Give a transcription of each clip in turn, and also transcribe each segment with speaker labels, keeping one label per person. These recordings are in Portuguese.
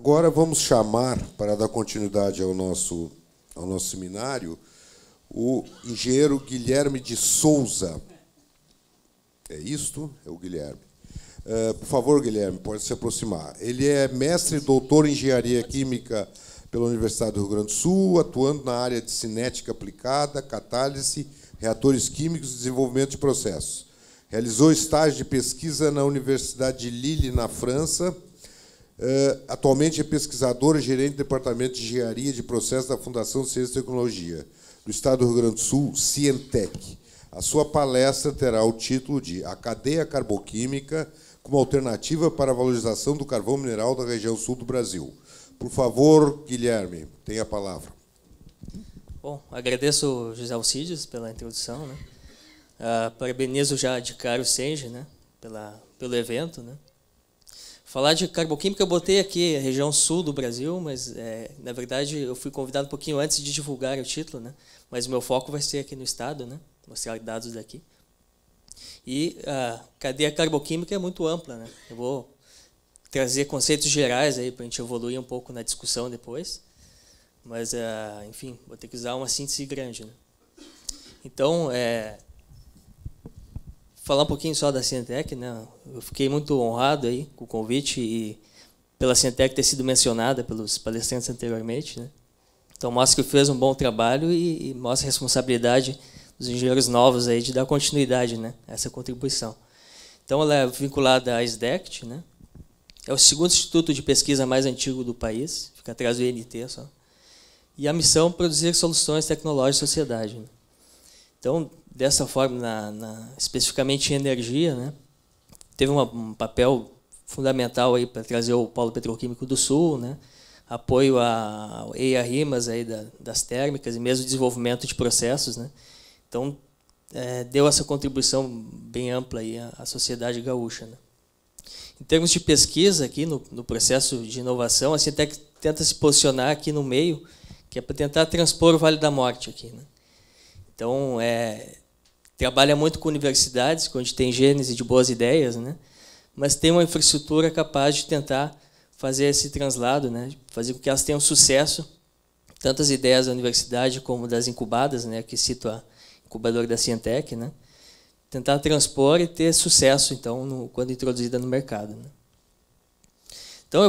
Speaker 1: Agora vamos chamar, para dar continuidade ao nosso seminário, o engenheiro Guilherme de Souza. É isto? É o Guilherme. Por favor, Guilherme, pode se aproximar. Ele é mestre e doutor em engenharia química pela Universidade do Rio Grande do Sul, atuando na área de cinética aplicada, catálise, reatores químicos e desenvolvimento de processos. Realizou estágio de pesquisa na Universidade de Lille, na França. Atualmente é pesquisador e gerente do Departamento de Engenharia de Processos da Fundação de Ciência e Tecnologia do Estado do Rio Grande do Sul, Cientec. A sua palestra terá o título de A Cadeia Carboquímica como alternativa para a valorização do carvão mineral da região sul do Brasil. Por favor, Guilherme, tenha a palavra.
Speaker 2: Bom, agradeço José Alcides pela introdução, né? Parabenizo já de cara o Senge, né? Pelo evento, né? Falar de carboquímica, eu botei aqui a região sul do Brasil, mas, na verdade, eu fui convidado um pouquinho antes de divulgar o título, né? Mas o meu foco vai ser aqui no estado, né? Mostrar dados daqui. E a cadeia carboquímica é muito ampla, né? Eu vou trazer conceitos gerais aí para a gente evoluir um pouco na discussão depois, mas, enfim, vou ter que usar uma síntese grande, né? Então, falar um pouquinho só da Cientec, né? Eu fiquei muito honrado aí com o convite e pela Cientec ter sido mencionada pelos palestrantes anteriormente, né? Então mostra que fez um bom trabalho e mostra a responsabilidade dos engenheiros novos aí de dar continuidade, né, a essa contribuição. Então ela é vinculada à SDECT, né? É o segundo instituto de pesquisa mais antigo do país, fica atrás do INT só. E a missão é produzir soluções tecnológicas à sociedade, né? Então, dessa forma, especificamente em energia, né, teve um papel fundamental aí para trazer o Polo Petroquímico do Sul, né, apoio a EIA-RIMAS aí das térmicas e mesmo desenvolvimento de processos, né. Então, deu essa contribuição bem ampla aí à sociedade gaúcha, né. Em termos de pesquisa, aqui no processo de inovação, a Cientec tenta se posicionar aqui no meio, que é para tentar transpor o Vale da Morte aqui, né. Então, trabalha muito com universidades, onde tem gênese de boas ideias, né? Mas tem uma infraestrutura capaz de tentar fazer esse translado, né? Fazer com que elas tenham sucesso, tanto as ideias da universidade como das incubadas, né? Que cito a incubadora da Cientec, né? Tentar transpor e ter sucesso, então, quando introduzida no mercado, né? Então,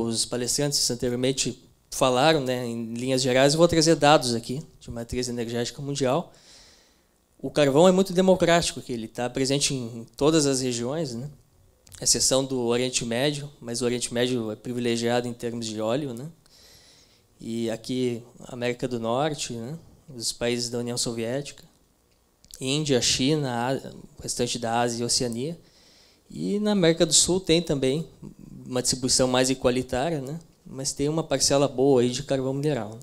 Speaker 2: os palestrantes anteriormente falaram, né, em linhas gerais, eu vou trazer dados aqui de matriz energética mundial. O carvão é muito democrático, que ele está presente em todas as regiões, né, exceção do Oriente Médio, mas o Oriente Médio é privilegiado em termos de óleo, né, e aqui América do Norte, né, os países da União Soviética, Índia, China, o restante da Ásia e Oceania, e na América do Sul tem também uma distribuição mais igualitária, né, mas tem uma parcela boa aí de carvão mineral, né.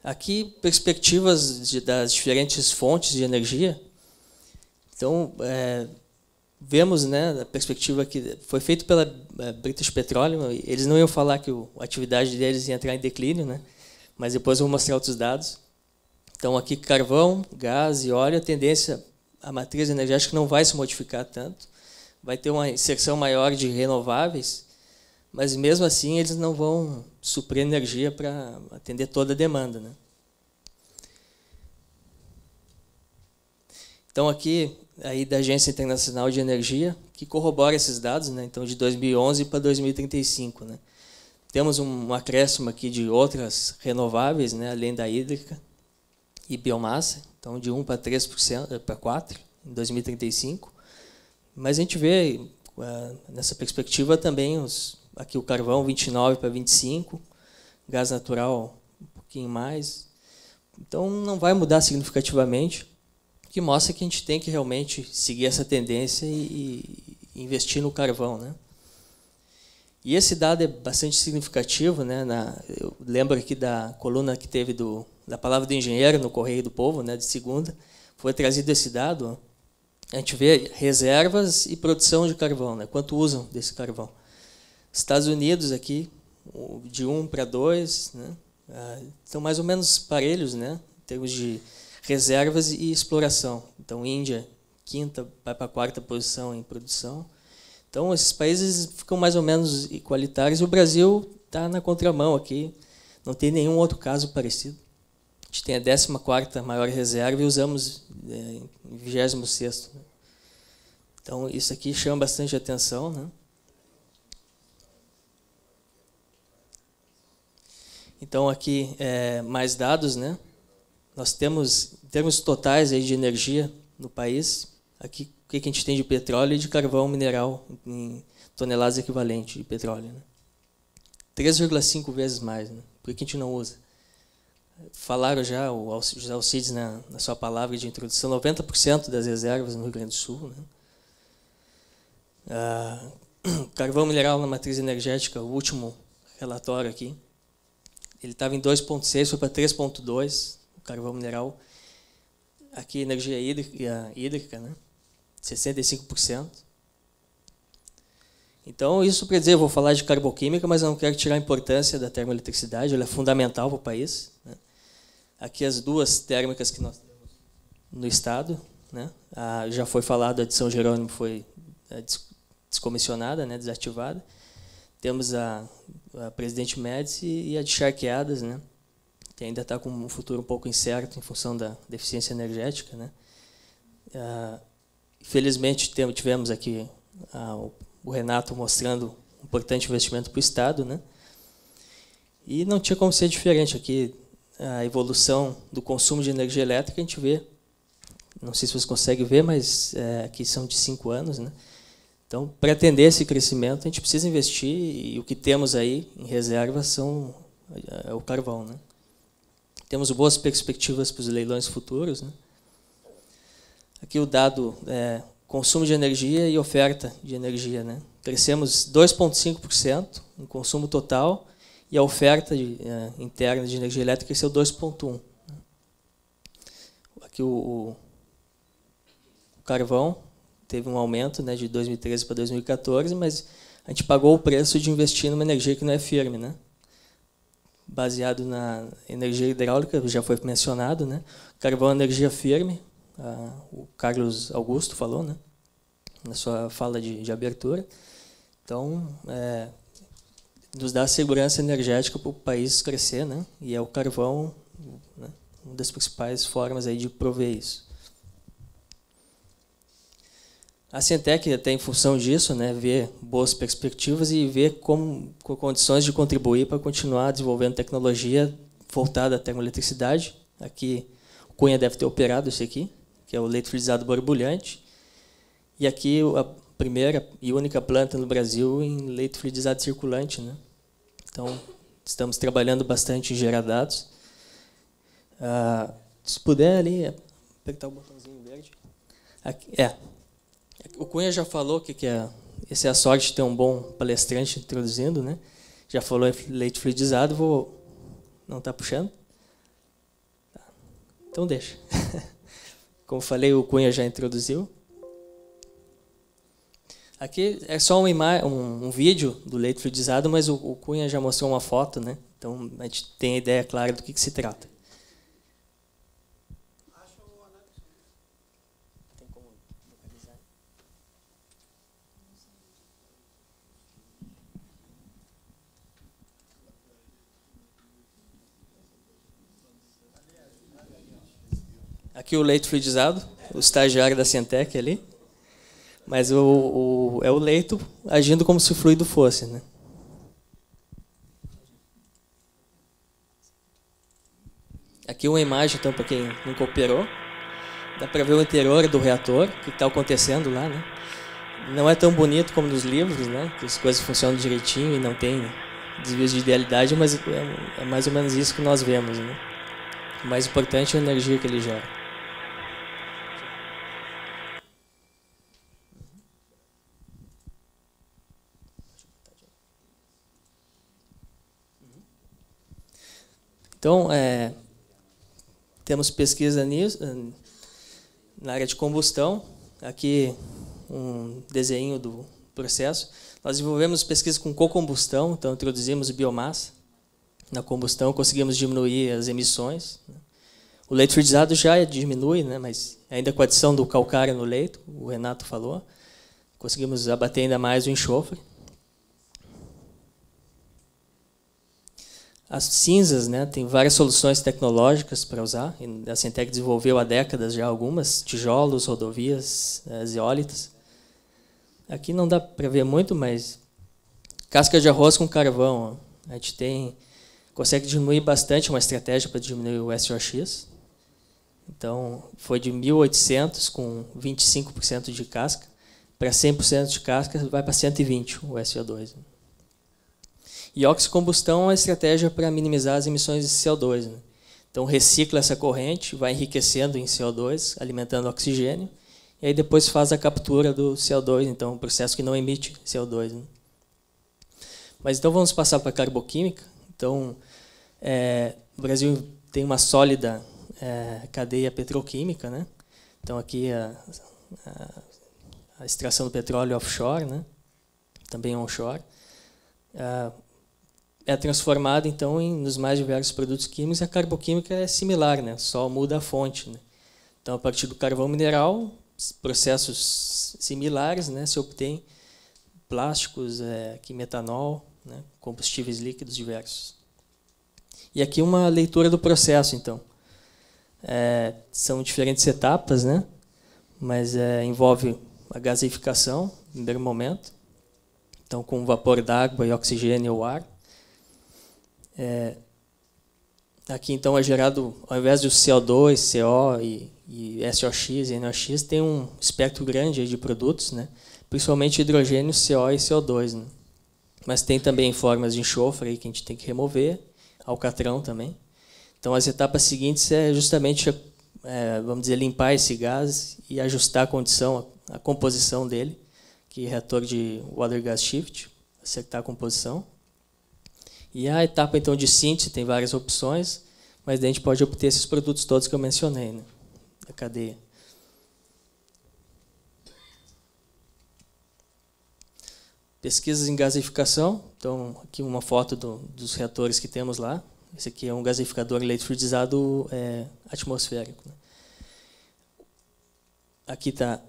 Speaker 2: Aqui, perspectivas das diferentes fontes de energia. Então, vemos, né, a perspectiva que foi feita pela British Petroleum. Eles não iam falar que a atividade deles ia entrar em declínio, né, mas depois eu vou mostrar outros dados. Então, aqui, carvão, gás e óleo, a tendência, a matriz energética não vai se modificar tanto. Vai ter uma inserção maior de renováveis, mas, mesmo assim, eles não vão suprir energia para atender toda a demanda, né. Então, aqui, aí da Agência Internacional de Energia, que corrobora esses dados, né, então, de 2011 para 2035. Né. Temos um acréscimo aqui de outras renováveis, né, além da hídrica e biomassa, então, de 1 para 3%, para 4% em 2035. Mas a gente vê, nessa perspectiva, também aqui o carvão 29 para 25, gás natural um pouquinho mais. Então, não vai mudar significativamente, o que mostra que a gente tem que realmente seguir essa tendência e investir no carvão, né. E esse dado é bastante significativo, né. Eu lembro aqui da coluna que teve da Palavra do Engenheiro no Correio do Povo, né, de segunda, foi trazido esse dado. A gente vê reservas e produção de carvão, né, quanto usam desse carvão. Estados Unidos aqui, de 1 para 2, né? Estão mais ou menos parelhos, né, em termos de reservas e exploração. Então, Índia, quinta, vai para a quarta posição em produção. Então, esses países ficam mais ou menos igualitários, e o Brasil está na contramão aqui. Não tem nenhum outro caso parecido. A gente tem a 14ª maior reserva e usamos em 26º. Né? Então, isso aqui chama bastante atenção. Né? Então, aqui, mais dados. Né? Nós temos, em termos totais aí de energia no país, aqui o que a gente tem de petróleo e de carvão mineral em toneladas equivalentes de petróleo. Né? 3,5 vezes mais. Né? Por que a gente não usa? Falaram já, o José Alcides, na sua palavra de introdução, 90% das reservas no Rio Grande do Sul. Né? Carvão mineral na matriz energética, o último relatório aqui, ele estava em 2,6, foi para 3,2, o carvão mineral. Aqui, energia hídrica, né? 65%. Então, isso quer dizer, eu vou falar de carboquímica, mas eu não quero tirar a importância da termoeletricidade, ela é fundamental para o país. Né? Aqui as duas térmicas que nós temos no estado. Né? Já foi falado, a de São Jerônimo foi descomissionada, né? Desativada. Temos a Presidente Médici e a de Charqueadas, né? Que ainda está com um futuro um pouco incerto em função da deficiência energética. Né? Felizmente, tivemos aqui o Renato mostrando um importante investimento para o Estado. Né? E não tinha como ser diferente. Aqui, a evolução do consumo de energia elétrica, a gente vê, não sei se vocês conseguem ver, mas aqui são de 5 anos. Né? Então, para atender esse crescimento, a gente precisa investir, e o que temos aí em reserva é o carvão. Né? Temos boas perspectivas para os leilões futuros. Né? Aqui o dado consumo de energia e oferta de energia. Né? Crescemos 2,5% no consumo total e a oferta interna de energia elétrica cresceu 2,1%. Aqui o carvão teve um aumento, né, de 2013 para 2014, mas a gente pagou o preço de investir numa energia que não é firme. Né? Baseado na energia hidráulica, já foi mencionado. Né? Carvão é energia firme. O Carlos Augusto falou, né, na sua fala de abertura. Então, nos dá segurança energética para o país crescer, né, e é o carvão, né, uma das principais formas aí de prover isso. A Cientec até em função disso, né, vê boas perspectivas e vê com condições de contribuir para continuar desenvolvendo tecnologia voltada à termoeletricidade. Aqui o Cunha deve ter operado esse aqui, que é o leite fluidizado borbulhante, e aqui a primeira e única planta no Brasil em leite fluidizado circulante. Né? Então, estamos trabalhando bastante em gerar dados. Se puder ali, apertar o botãozinho verde. Aqui, o Cunha já falou que essa é a sorte de ter um bom palestrante introduzindo. Né? Já falou em leite fluidizado, não está puxando? Tá. Então, deixa. Como falei, o Cunha já introduziu. Aqui é só um vídeo do leite fluidizado, mas o Cunha já mostrou uma foto. Né? Então, a gente tem a ideia clara do que se trata. Tem como localizar? Aqui o leite fluidizado, o estagiário da Cientec ali, mas é o leito agindo como se o fluido fosse. Né? Aqui uma imagem, então, para quem nunca operou, dá para ver o interior do reator, o que está acontecendo lá. Né? Não é tão bonito como nos livros, né? Que as coisas funcionam direitinho e não tem desvios de idealidade, mas é mais ou menos isso que nós vemos. Né? O mais importante é a energia que ele gera. Então, temos pesquisa nisso, na área de combustão. Aqui um desenho do processo. Nós desenvolvemos pesquisa com cocombustão, então introduzimos biomassa na combustão, conseguimos diminuir as emissões. O leite fluidizado já diminui, né, mas ainda com a adição do calcário no leito, o Renato falou. conseguimos abater ainda mais o enxofre. As cinzas, né, tem várias soluções tecnológicas para usar. A Sientec desenvolveu há décadas já algumas, tijolos, rodovias, zeólitas. Aqui não dá para ver muito, mas casca de arroz com carvão. Ó. A gente consegue diminuir bastante, uma estratégia para diminuir o SOx. Então, foi de 1.800 com 25% de casca, para 100% de casca vai para 120 o SO2. E oxicombustão é uma estratégia para minimizar as emissões de CO2. Né? Então, recicla essa corrente, vai enriquecendo em CO2, alimentando oxigênio, e aí depois faz a captura do CO2, então, um processo que não emite CO2. Né? Mas então vamos passar para a carboquímica. Então, o Brasil tem uma sólida cadeia petroquímica, né? Então aqui a extração do petróleo offshore, né? Também onshore, é transformada então nos mais diversos produtos químicos. A carboquímica é similar, né? Só muda a fonte, né? Então a partir do carvão mineral, processos similares, né? Se obtém plásticos, aqui metanol, né? Combustíveis líquidos diversos. E aqui uma leitura do processo, então. São diferentes etapas, né? Mas envolve a gaseificação, no primeiro momento. Então, com vapor d'água e oxigênio ou ar. Aqui, então, é gerado, ao invés de CO2, CO e SOx e NOx, tem um espectro grande de produtos, né? Principalmente hidrogênio, CO e CO2. Né? Mas tem também formas de enxofre aí que a gente tem que remover, alcatrão também. Então, as etapas seguintes é justamente, vamos dizer, limpar esse gás e ajustar a condição, a composição dele, que é reator de water gas shift, acertar a composição. E a etapa então de síntese tem várias opções, mas daí a gente pode obter esses produtos todos que eu mencionei, né, da cadeia. Pesquisas em gasificação. Então, aqui uma foto dos reatores que temos lá. Esse aqui é um gasificador leite fluidizado atmosférico. Né? Aqui está...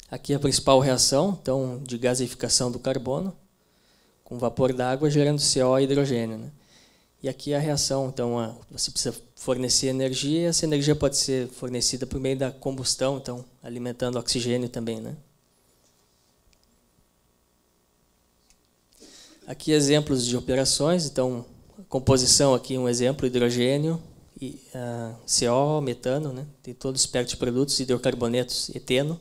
Speaker 2: Aqui a principal reação então, de gasificação do carbono, com vapor d'água gerando CO e hidrogênio. Né? E aqui a reação, então, você precisa fornecer energia, e essa energia pode ser fornecida por meio da combustão, então, alimentando oxigênio também. Né? Aqui exemplos de operações, então, composição aqui, um exemplo, hidrogênio, e, CO, metano, né? Tem todo o espectro de produtos, hidrocarbonetos, eteno.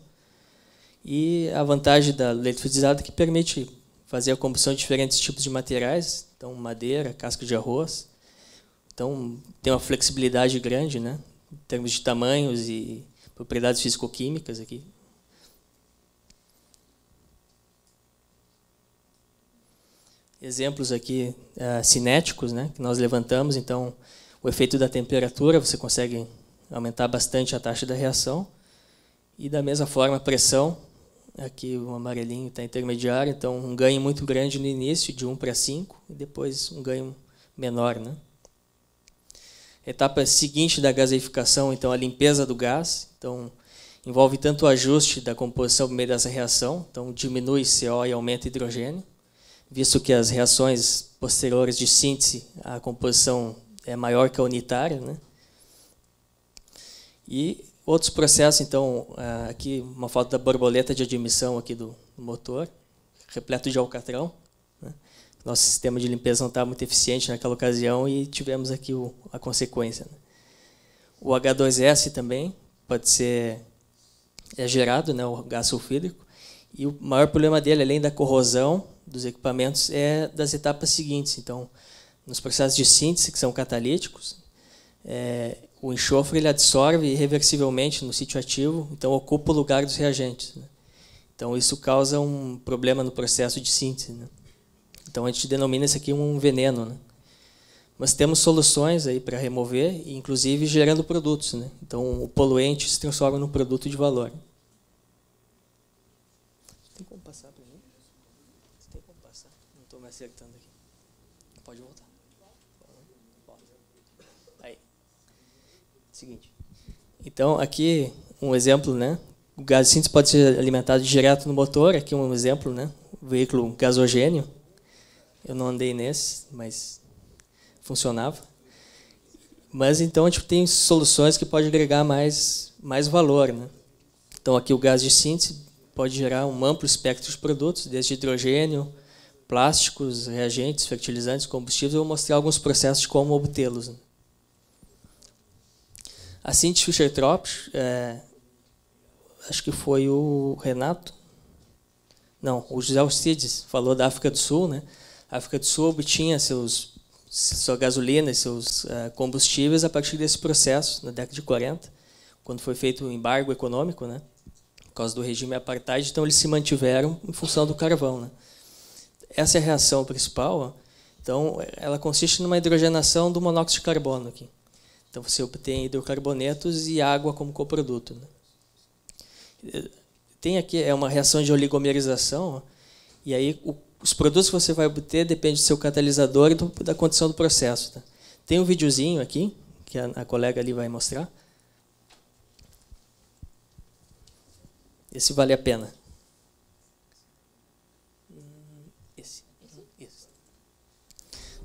Speaker 2: E a vantagem da leite fluidizado é que permite fazer a combustão de diferentes tipos de materiais, então madeira, casca de arroz. Então tem uma flexibilidade grande, né, em termos de tamanhos e propriedades físico-químicas aqui. Exemplos aqui cinéticos, né, que nós levantamos. Então o efeito da temperatura, você consegue aumentar bastante a taxa da reação. E da mesma forma a pressão. Aqui o amarelinho está intermediário, então um ganho muito grande no início, de 1 para 5, e depois um ganho menor. Né? Etapa seguinte da gaseificação, então a limpeza do gás. Então, envolve tanto o ajuste da composição por meio dessa reação, então diminui CO e aumenta hidrogênio, visto que as reações posteriores de síntese, a composição é maior que a unitária. Né? E outros processos, então, aqui uma foto da borboleta de admissão aqui do motor, repleto de alcatrão. Né? Nosso sistema de limpeza não estava muito eficiente naquela ocasião e tivemos aqui a consequência. Né? O H2S também pode ser gerado, né, o gás sulfídrico, e o maior problema dele, além da corrosão dos equipamentos, é das etapas seguintes. Então, nos processos de síntese, que são catalíticos, o enxofre ele absorve irreversivelmente no sítio ativo, então ocupa o lugar dos reagentes. Né? Então isso causa um problema no processo de síntese. Né? Então a gente denomina isso aqui um veneno. Né? Mas temos soluções aí para remover, inclusive gerando produtos. Né? Então o poluente se transforma num produto de valor. Tem como passar para mim? Tem como passar? Não estou me acertando aqui. Pode voltar. Seguinte. Então, aqui um exemplo, né? O gás de síntese pode ser alimentado direto no motor. Aqui um exemplo, né? O veículo gasogênio. Eu não andei nesse, mas funcionava. Mas então a gente tem soluções que podem agregar mais valor, né? Então aqui o gás de síntese pode gerar um amplo espectro de produtos, desde hidrogênio, plásticos, reagentes, fertilizantes, combustíveis. Eu vou mostrar alguns processos de como obtê-los, né? A síntese Fischer-Tropsch, acho que foi o Renato, não, o José Alcides falou da África do Sul, né? A África do Sul obtinha sua gasolina e seus combustíveis a partir desse processo, na década de 40, quando foi feito o embargo econômico, né? Por causa do regime apartheid, então eles se mantiveram em função do carvão, né? Essa é a reação principal. Ó. Então, ela consiste numa hidrogenação do monóxido de carbono aqui. Então, você obtém hidrocarbonetos e água como coproduto, né? Tem aqui uma reação de oligomerização, ó, e aí os produtos que você vai obter dependem do seu catalisador e da condição do processo. Tá? Tem um videozinho aqui, que a colega ali vai mostrar. Esse vale a pena. Esse.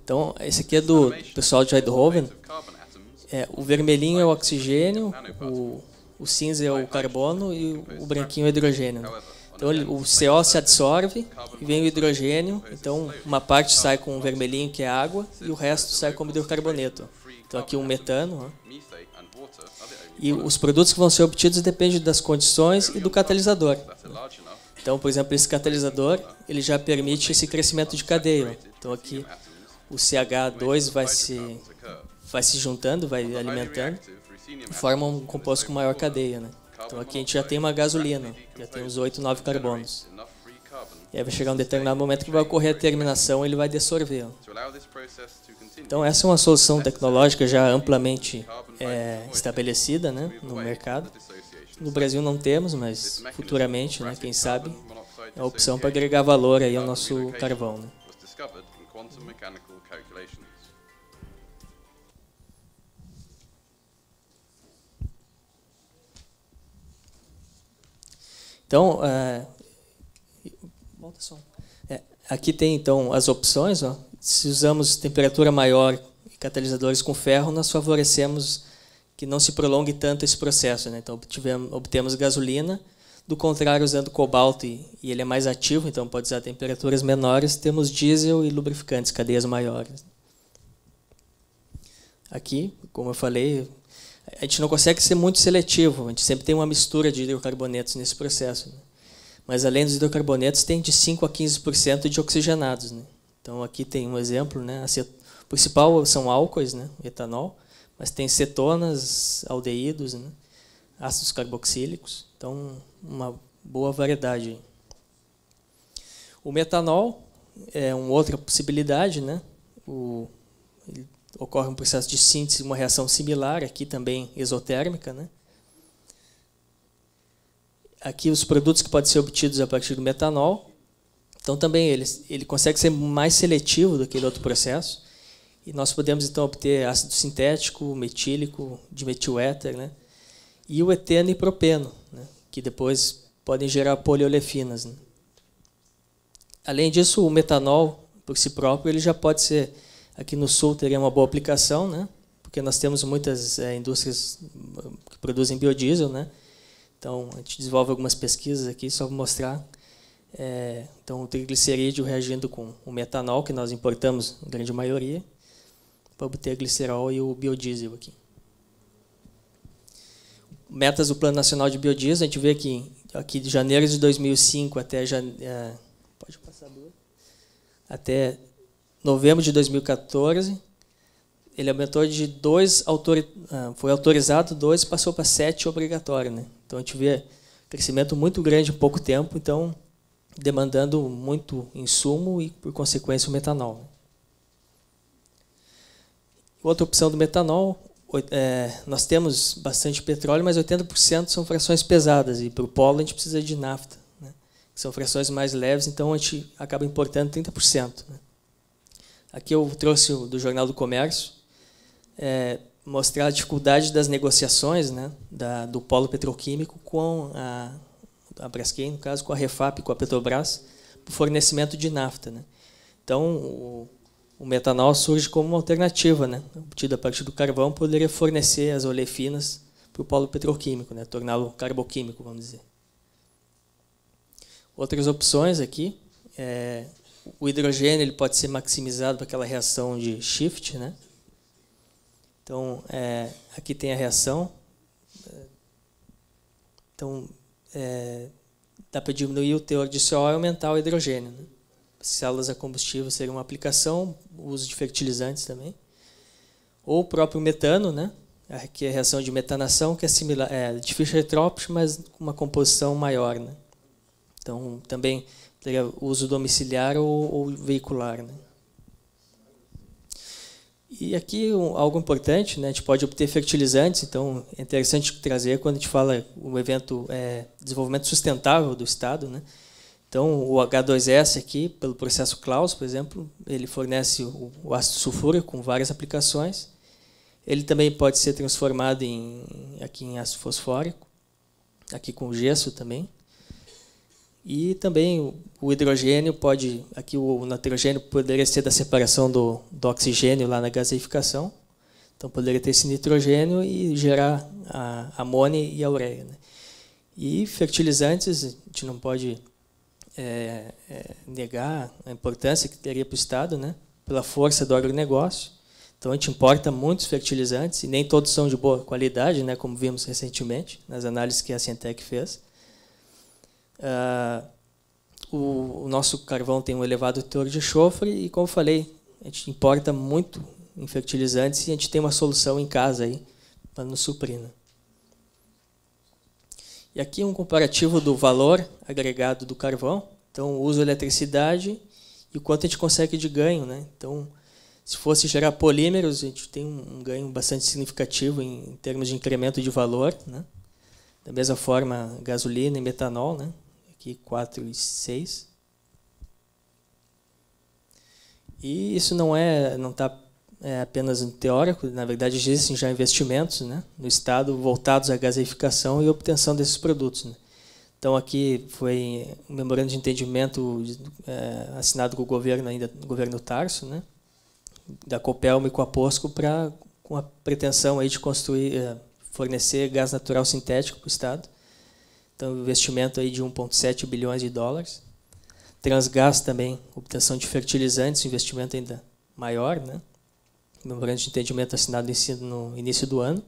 Speaker 2: Então, esse aqui é do pessoal de Eindhoven. O vermelhinho é o oxigênio, o cinza é o carbono e o branquinho é o hidrogênio. Então, o CO se absorve e vem o hidrogênio. Então, uma parte sai com o vermelhinho, que é água, e o resto sai como hidrocarboneto. Então, aqui o metano. Ó. E os produtos que vão ser obtidos dependem das condições e do catalisador. Então, por exemplo, esse catalisador ele já permite esse crescimento de cadeia. Então, aqui o CH2 vai se juntando, vai alimentando, e forma um composto com maior cadeia, né? Então aqui a gente já tem uma gasolina, já tem uns 8, 9 carbonos. E aí vai chegar um determinado momento que vai ocorrer a terminação e ele vai dissolver. Então essa é uma solução tecnológica já amplamente estabelecida, né, no mercado. No Brasil não temos, mas futuramente, né, quem sabe, é a opção para agregar valor aí ao nosso carvão, né? Então, aqui tem então as opções. Ó. Se usamos temperatura maior e catalisadores com ferro, nós favorecemos que não se prolongue tanto esse processo, né? Então, obtemos gasolina. Do contrário, usando cobalto e ele é mais ativo, então pode usar temperaturas menores, temos diesel e lubrificantes, cadeias maiores. Aqui, como eu falei, a gente não consegue ser muito seletivo, a gente sempre tem uma mistura de hidrocarbonetos nesse processo, né? Mas além dos hidrocarbonetos, tem de 5% a 15% de oxigenados, né? Então aqui tem um exemplo, né? O principal são álcoois, né? Etanol, mas tem cetonas, aldeídos, né? Ácidos carboxílicos, então uma boa variedade. O metanol é uma outra possibilidade, né? Ocorre um processo de síntese, uma reação similar, aqui também exotérmica, né? Aqui os produtos que podem ser obtidos a partir do metanol. Então também ele consegue ser mais seletivo do que aquele outro processo. E nós podemos então obter ácido sintético, metílico, dimetil-éter, né? E o eteno e propeno, né? Que depois podem gerar poliolefinas, né? Além disso, o metanol, por si próprio, ele já pode ser... Aqui no sul teria uma boa aplicação, né? Porque nós temos muitas indústrias que produzem biodiesel, né? Então, a gente desenvolve algumas pesquisas aqui, só vou mostrar. Então, o triglicerídeo reagindo com o metanol, que nós importamos, a grande maioria, para obter glicerol e o biodiesel aqui. Metas do Plano Nacional de Biodiesel, a gente vê que aqui de janeiro de 2005 até pode passar duas, até novembro de 2014, ele aumentou de 2, foi autorizado 2, passou para 7 obrigatório, né? Então a gente vê crescimento muito grande em pouco tempo, então demandando muito insumo e, por consequência, o metanol. Outra opção do metanol, nós temos bastante petróleo, mas 80% são frações pesadas, e para o polo a gente precisa de nafta, né? Que são frações mais leves, então a gente acaba importando 30%. Né? Aqui eu trouxe do Jornal do Comércio. mostrar a dificuldade das negociações, né, do polo petroquímico com a Braskem, no caso, com a Refap, com a Petrobras, para o fornecimento de nafta, né. Então, o metanol surge como uma alternativa, né, obtida a partir do carvão, poderia fornecer as olefinas para o polo petroquímico, né, torná-lo carboquímico, vamos dizer. Outras opções aqui, o hidrogênio ele pode ser maximizado para aquela reação de shift, né. Então, aqui tem a reação. Então, dá para diminuir o teor de CO e aumentar o hidrogênio, né. Células a combustível seria uma aplicação, o uso de fertilizantes também. Ou o próprio metano, né, que é a reação de metanação, que é similar, de Fischer-Tropsch, mas com uma composição maior, né. Então, também teria uso domiciliar ou veicular, né. E aqui algo importante, né, a gente pode obter fertilizantes, então é interessante trazer quando a gente fala o evento desenvolvimento sustentável do Estado, né. Então, o H2S aqui, pelo processo Claus, por exemplo, ele fornece o ácido sulfúrico com várias aplicações. Ele também pode ser transformado aqui em ácido fosfórico, aqui com gesso também. E também o hidrogênio pode, aqui o nitrogênio poderia ser da separação do oxigênio lá na gaseificação. Então, poderia ter esse nitrogênio e gerar a amônia e a ureia, né. E fertilizantes, a gente não pode negar a importância que teria para o Estado, né, pela força do agronegócio. Então, a gente importa muitos fertilizantes, e nem todos são de boa qualidade, né, como vimos recentemente, nas análises que a Cientec fez. O nosso carvão tem um elevado teor de enxofre, e, como eu falei, a gente importa muito em fertilizantes, e a gente tem uma solução em casa aí para nos suprir, né. E aqui um comparativo do valor agregado do carvão. Então, o uso de eletricidade e o quanto a gente consegue de ganho, né. Então, se fosse gerar polímeros, a gente tem um ganho bastante significativo em termos de incremento de valor, né. Da mesma forma, gasolina e metanol, né. Aqui 4 e 6. E isso não está apenas no teórico, na verdade existem já investimentos, né, no Estado voltados à gaseificação e obtenção desses produtos, né. Então, aqui foi um memorando de entendimento assinado com o governo, ainda o governo Tarso, né, da Copelmo e com a POSCO, com a pretensão aí de fornecer gás natural sintético para o Estado. Então, investimento aí de 1,7 bilhões de dólares. Transgás também, obtenção de fertilizantes, investimento ainda maior, né. Memorando de entendimento assinado no início do ano.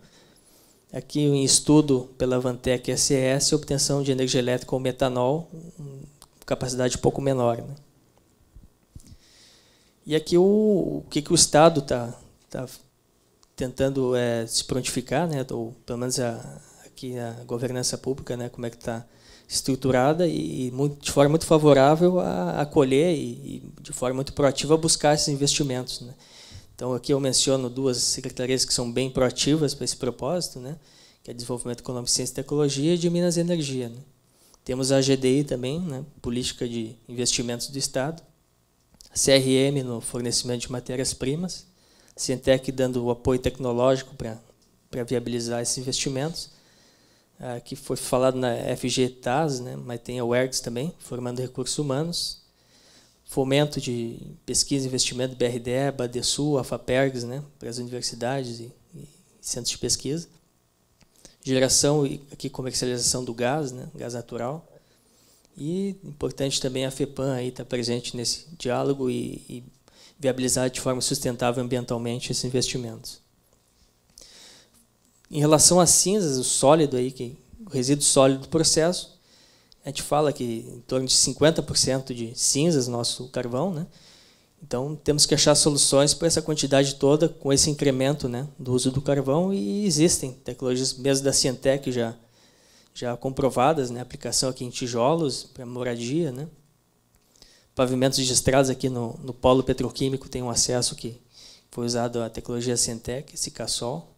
Speaker 2: Aqui em estudo pela Vantec SES, obtenção de energia elétrica com metanol, capacidade um pouco menor, né. E aqui o que o Estado está tentando se prontificar, né, ou pelo menos aqui a governança pública, né, como é que está estruturada, e de forma muito favorável a acolher e de forma muito proativa a buscar esses investimentos, né. Então, aqui eu menciono duas secretarias que são bem proativas para esse propósito, né, que é Desenvolvimento Econômico, Ciência e Tecnologia, e de Minas e Energia, né. Temos a GDI também, né, Política de Investimentos do Estado, a CRM no fornecimento de matérias-primas, a Cientec dando o apoio tecnológico para viabilizar esses investimentos, que foi falado na FGTAS, né, mas tem a UERGS também, formando recursos humanos, fomento de pesquisa e investimento, BRDE, Badesul, a FAPERGS, né, para as universidades e centros de pesquisa, geração e aqui comercialização do gás, né, gás natural, e importante também a FEPAM aí está presente nesse diálogo e viabilizar de forma sustentável ambientalmente esses investimentos. Em relação às cinzas, o sólido aí, o resíduo sólido do processo, a gente fala que em torno de 50% de cinzas no nosso carvão, né? Então, temos que achar soluções para essa quantidade toda, com esse incremento, né, do uso do carvão, e existem tecnologias, mesmo da Cientec, já comprovadas, né, aplicação aqui em tijolos, para moradia, né? Pavimentos de estradas aqui no polo petroquímico tem um acesso que foi usado a tecnologia Cientec, esse Cassol.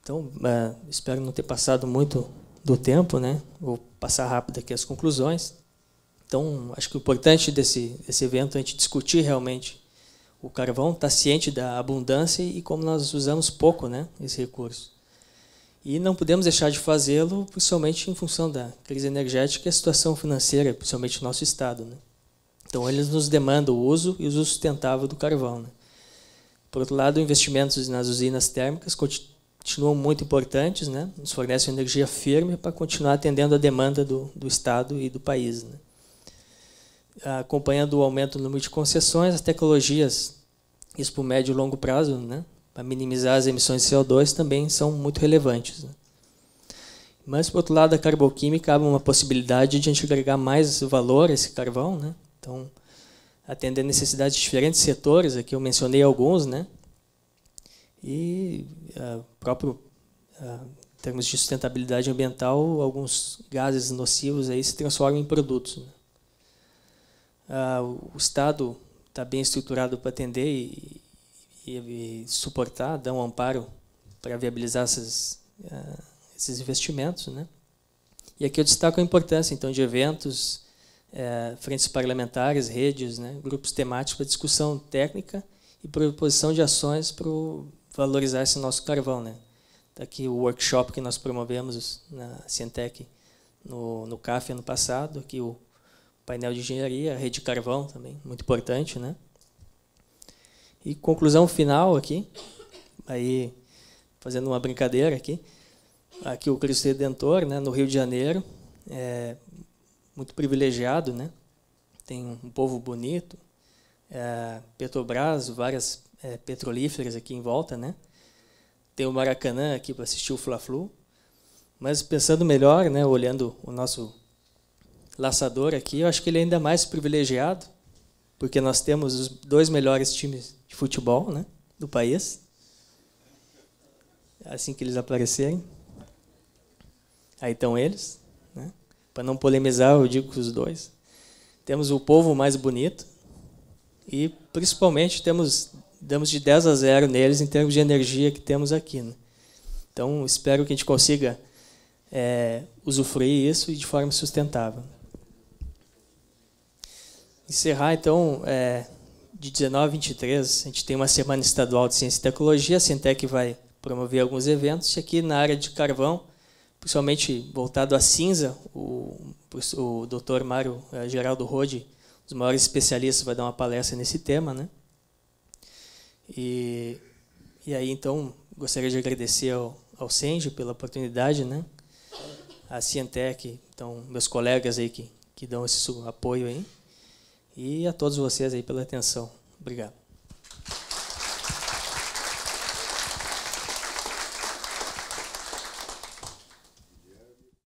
Speaker 2: Então espero não ter passado muito do tempo, né? Vou passar rápido aqui as conclusões. Então, acho que o importante desse evento é a gente discutir realmente o carvão, está ciente da abundância e como nós usamos pouco, né, esse recurso. E não podemos deixar de fazê-lo, principalmente em função da crise energética e a situação financeira, principalmente no nosso Estado, né. Então, eles nos demandam o uso e o uso sustentável do carvão, né. Por outro lado, investimentos nas usinas térmicas continuam muito importantes, né, nos fornecem energia firme para continuar atendendo a demanda do Estado e do país, né. Acompanhando o aumento do número de concessões, as tecnologias, isso para o médio e longo prazo, né, para minimizar as emissões de CO2, também são muito relevantes, né. Mas, por outro lado, a carboquímica abre uma possibilidade de a gente agregar mais valor a esse carvão, né. Então, atender necessidades de diferentes setores, aqui eu mencionei alguns, né, e próprio, em termos de sustentabilidade ambiental, alguns gases nocivos aí se transformam em produtos, né. O Estado está bem estruturado para atender e suportar, dar um amparo para viabilizar esses investimentos, né. E aqui eu destaco a importância então de eventos, frentes parlamentares, redes, né, grupos temáticos para discussão técnica e proposição de ações para valorizar esse nosso carvão, né. Está aqui o workshop que nós promovemos na Cientec no CAF ano passado, aqui o painel de engenharia, a rede de carvão também, muito importante, né. E conclusão final aqui, aí fazendo uma brincadeira aqui o Cristo Redentor, né, no Rio de Janeiro, muito privilegiado, né, tem um povo bonito, Petrobras, várias petrolíferas aqui em volta, né, tem o Maracanã aqui para assistir o Fla-Flu, mas pensando melhor, né, olhando o nosso laçador aqui, eu acho que ele é ainda mais privilegiado, porque nós temos os 2 melhores times de futebol, né, do país, assim que eles aparecerem. Aí estão eles, né? Para não polemizar, eu digo que os 2. Temos o povo mais bonito e, principalmente, damos de 10-0 neles em termos de energia que temos aqui, né? Então, espero que a gente consiga usufruir isso e de forma sustentável. Encerrar, então, de 19 a 23, a gente tem uma Semana Estadual de Ciência e Tecnologia, a Cientec vai promover alguns eventos, e aqui na área de carvão, principalmente voltado à cinza, o Dr. Mário Geraldo Rode, um dos maiores especialistas, vai dar uma palestra nesse tema, né? E aí, então, gostaria de agradecer ao Senji pela oportunidade, né? A Cientec, então, meus colegas aí que dão esse apoio aí, e a todos vocês aí pela atenção. Obrigado.